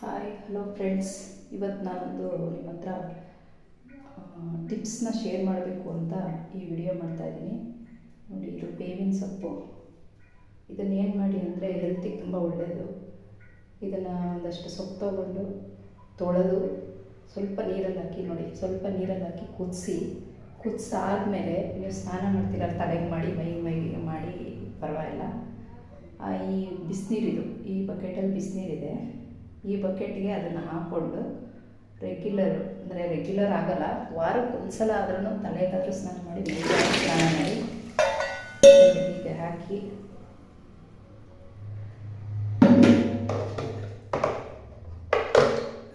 Hi hello friends. ಇವತ್ತು ನಾನೊಂದು ನಿಮ್ಮ ಹತ್ರ ಟಿಪ್ಸ್ನ ಶೇರ್ ಮಾಡಬೇಕು ಅಂತ ಈ ವಿಡಿಯೋ ಮಾಡ್ತಾಯಿದ್ದೀನಿ. ನೋಡಿ, ಇದು ಬೇವಿನ ಸೊಪ್ಪು. ಇದನ್ನು ಏನು ಮಾಡಿ ಅಂದರೆ ಹೆಲ್ತಿಗೆ ತುಂಬ ಒಳ್ಳೆಯದು. ಇದನ್ನು ಒಂದಷ್ಟು ಸೊಪ್ಪು ತೊಗೊಂಡು ತೊಳೆದು ಸ್ವಲ್ಪ ನೀರಲ್ಲಿ ಹಾಕಿ, ನೋಡಿ ಸ್ವಲ್ಪ ನೀರಲ್ಲಿ ಹಾಕಿ ಕುದಿಸಾದ್ಮೇಲೆ ನೀವು ಸ್ನಾನ ಮಾಡ್ತೀರ ತಲೆಗೆ ಮಾಡಿ ಮೈಗೆ ಮಾಡಿ ಪರವಾಗಿಲ್ಲ. ಈ ಬಿಸಿನೀರಿದು, ಈ ಬಕೆಟಲ್ಲಿ ಬಿಸಿನೀರಿದೆ, ಈ ಬಕೆಟ್ಗೆ ಅದನ್ನು ಹಾಕ್ಕೊಂಡು ರೆಗ್ಯುಲರ್ ಆಗಲ್ಲ, ವಾರಕ್ಕೆ ಒಂದ್ಸಲ ಆದ್ರೂ ತಲೆಗಾದರೂ ಸ್ನಾನ ಮಾಡಿ ಸ್ನಾನ ಮಾಡಿ ಹೀಗೆ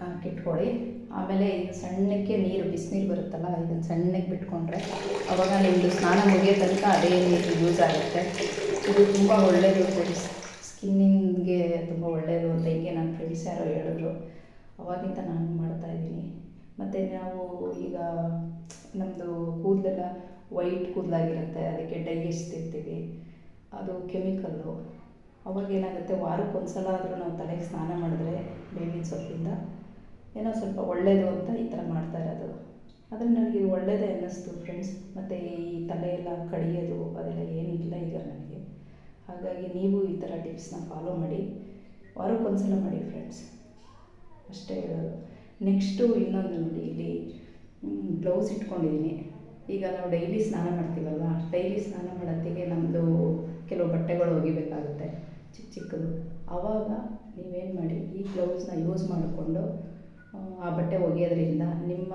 ಹಾಕಿಟ್ಕೊಳ್ಳಿ. ಆಮೇಲೆ ಇದು ಸಣ್ಣಕ್ಕೆ ನೀರು, ಬಿಸಿನೀರು ಬರುತ್ತಲ್ಲ, ಇದನ್ನು ಸಣ್ಣಕ್ಕೆ ಬಿಟ್ಕೊಂಡ್ರೆ ಅವಾಗ ನಿಮ್ಮದು ಸ್ನಾನ ಮುಗಿಯೋ ತನಕ ಅದೇ ನೀರು ಯೂಸ್ ಆಗುತ್ತೆ. ಇದು ತುಂಬ ಒಳ್ಳೆಯದು ಫ್ರೆಂಡ್ಸ್, ಸ್ಕಿನ್ನಿಂಗೆ ತುಂಬ ಒಳ್ಳೆಯದು ಅಂತ ಹಿಂಗೆ ನನ್ನ ಫ್ರೆಂಡ್ಸ್ ಯಾರೋ ಹೇಳಿದ್ರು. ಅವಾಗಿಂದ ನಾನು ಮಾಡ್ತಾಯಿದ್ದೀನಿ. ಮತ್ತು ನಾವು ಈಗ ನಮ್ಮದು ಕೂದಲೆಲ್ಲ ವೈಟ್ ಕೂದಲಾಗಿರುತ್ತೆ, ಅದಕ್ಕೆ ಡೈ ಎಸ್ತಿರ್ತೀವಿ, ಅದು ಕೆಮಿಕಲ್ಲು. ಅವಾಗೇನಾಗುತ್ತೆ, ವಾರಕ್ಕೆ ಒಂದ್ಸಲ ಆದರೂ ನಾವು ತಲೆಗೆ ಸ್ನಾನ ಮಾಡಿದ್ರೆ ಬೇವಿನ ಸೊಪ್ಪಿಂದ ಏನೋ ಸ್ವಲ್ಪ ಒಳ್ಳೆಯದು ಅಂತ ಈ ಥರ ಮಾಡ್ತಾ ಇರೋದು. ಆದರೆ ನನಗೆ ಒಳ್ಳೆಯದೇ ಅನ್ನಿಸ್ತು ಫ್ರೆಂಡ್ಸ್. ಮತ್ತು ಈ ತಲೆ ಎಲ್ಲ ಕಡಿಯೋದು ಅದೆಲ್ಲ ಏನಿಲ್ಲ ಈಗ ನನಗೆ. ಹಾಗಾಗಿ ನೀವು ಈ ಥರ ಟಿಪ್ಸ್ನ ಫಾಲೋ ಮಾಡಿ, ವಾರಕ್ಕೊಂದ್ಸಲ ಮಾಡಿ ಫ್ರೆಂಡ್ಸ್, ಅಷ್ಟೇ ಹೇಳೋದು. ನೆಕ್ಸ್ಟು ಇನ್ನೊಂದು ನೋಡಿ, ಇಲ್ಲಿ ಗ್ಲೌಸ್ ಇಟ್ಕೊಂಡಿದ್ದೀನಿ. ಈಗ ನಾವು ಡೈಲಿ ಸ್ನಾನ ಮಾಡ್ತೀವಲ್ವ, ಡೈಲಿ ಸ್ನಾನ ಮಾಡೋತ್ತಿಗೆ ನಮ್ಮದು ಕೆಲವು ಬಟ್ಟೆಗಳು ಒಗಿಬೇಕಾಗುತ್ತೆ ಚಿಕ್ಕದು. ಆವಾಗ ನೀವೇನು ಮಾಡಿ, ಈ ಗ್ಲೌಸ್ನ ಯೂಸ್ ಮಾಡಿಕೊಂಡು ಆ ಬಟ್ಟೆ ಒಗೆಯೋದ್ರಿಂದ ನಿಮ್ಮ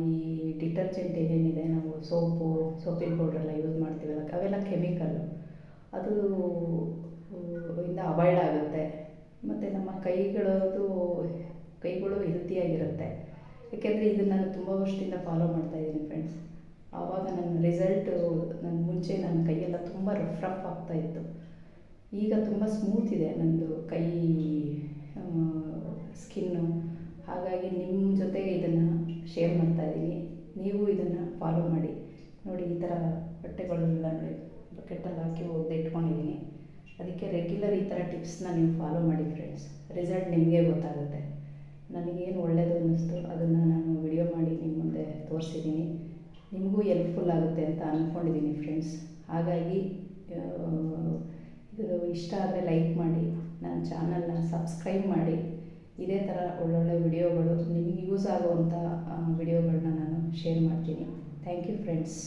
ಈ ಡಿಟರ್ಜೆಂಟ್ ಏನೇನಿದೆ, ನಾವು ಸೋಪಿನ ಪೌಡ್ರೆಲ್ಲ ಯೂಸ್ ಮಾಡ್ತೀವಲ್ಲ, ಅವೆಲ್ಲ ಕೆಮಿಕಲ್ಲು, ಅದು ಇಂದ ಅವಾಯ್ಡ್ ಆಗುತ್ತೆ. ಮತ್ತು ನಮ್ಮ ಕೈಗಳು ಹೆಲ್ತಿಯಾಗಿರುತ್ತೆ. ಯಾಕೆಂದರೆ ಇದನ್ನು ನಾನು ತುಂಬ ವರ್ಷದಿಂದ ಫಾಲೋ ಮಾಡ್ತಾಯಿದ್ದೀನಿ ಫ್ರೆಂಡ್ಸ್. ಆವಾಗ ನನ್ನ ರಿಸಲ್ಟು, ಮುಂಚೆ ನನ್ನ ಕೈಯೆಲ್ಲ ತುಂಬ ರಫ್ ಆಗ್ತಾಯಿತ್ತು. ಈಗ ತುಂಬ ಸ್ಮೂತ್ ಇದೆ ನನ್ನದು ಕೈ ಸ್ಕಿನ್ನು. ಹಾಗಾಗಿ ನಿಮ್ಮ ಜೊತೆಗೆ ಇದನ್ನು ಶೇರ್ ಮಾಡ್ತಾಯಿದ್ದೀನಿ. ನೀವು ಇದನ್ನು ಫಾಲೋ ಮಾಡಿ. ನೋಡಿ, ಈ ಥರ ಬಟ್ಟೆಗಳೆಲ್ಲ ನೋಡಿ ಬಕೆಟಲ್ಲಿ ಹಾಕಿ ಒಗೆದು ಇಟ್ಕೊಂಡಿದ್ದೀನಿ. ಅದಕ್ಕೆ ರೆಗ್ಯುಲರ್ ಈ ಥರ ಟಿಪ್ಸ್ನ ನೀವು ಫಾಲೋ ಮಾಡಿ ಫ್ರೆಂಡ್ಸ್, ರಿಸಲ್ಟ್ ನಿಮಗೆ ಗೊತ್ತಾಗುತ್ತೆ. ನನಗೇನು ಒಳ್ಳೆಯದು ಅನ್ನಿಸ್ತು ಅದನ್ನು ನಾನು ವಿಡಿಯೋ ಮಾಡಿ ನಿಮ್ಮ ಮುಂದೆ ತೋರಿಸಿದ್ದೀನಿ. ನಿಮಗೂ ಹೆಲ್ಪ್ಫುಲ್ ಆಗುತ್ತೆ ಅಂತ ಅಂದ್ಕೊಂಡಿದ್ದೀನಿ ಫ್ರೆಂಡ್ಸ್. ಹಾಗಾಗಿ ಇದು ಇಷ್ಟ ಆದರೆ ಲೈಕ್ ಮಾಡಿ, ನನ್ನ ಚಾನಲ್ನ ಸಬ್ಸ್ಕ್ರೈಬ್ ಮಾಡಿ. ಇದೇ ಥರ ಒಳ್ಳೊಳ್ಳೆ ವಿಡಿಯೋಗಳು, ನಿಮಗೆ ಯೂಸ್ ಆಗುವಂಥ ವಿಡಿಯೋಗಳನ್ನ ನಾನು ಶೇರ್ ಮಾಡ್ತೀನಿ. Thank you friends.